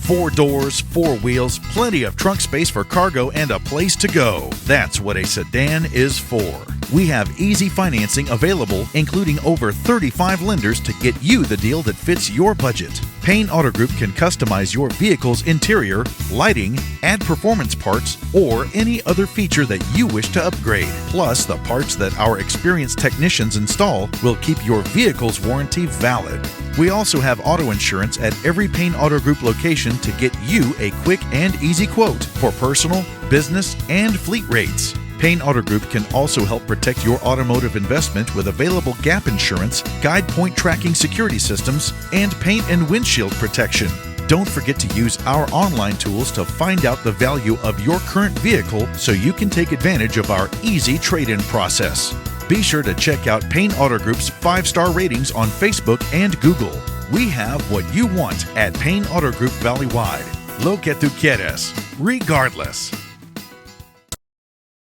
4 doors, 4 wheels, plenty of trunk space for cargo, and a place to go. That's what a sedan is for. We have easy financing available, including over 35 lenders to get you the deal that fits your budget. Payne Auto Group can customize your vehicle's interior, lighting, add performance parts, or any other feature that you wish to upgrade. Plus, the parts that our experienced technicians install will keep your vehicle's warranty valid. We also have auto insurance at every Payne Auto Group location to get you a quick and easy quote for personal, business, and fleet rates. Payne Auto Group can also help protect your automotive investment with available gap insurance, guide point tracking security systems, and paint and windshield protection. Don't forget to use our online tools to find out the value of your current vehicle so you can take advantage of our easy trade-in process. Be sure to check out Payne Auto Group's 5-star ratings on Facebook and Google. We have what you want at Payne Auto Group Valley-wide. Lo que tú quieres, regardless.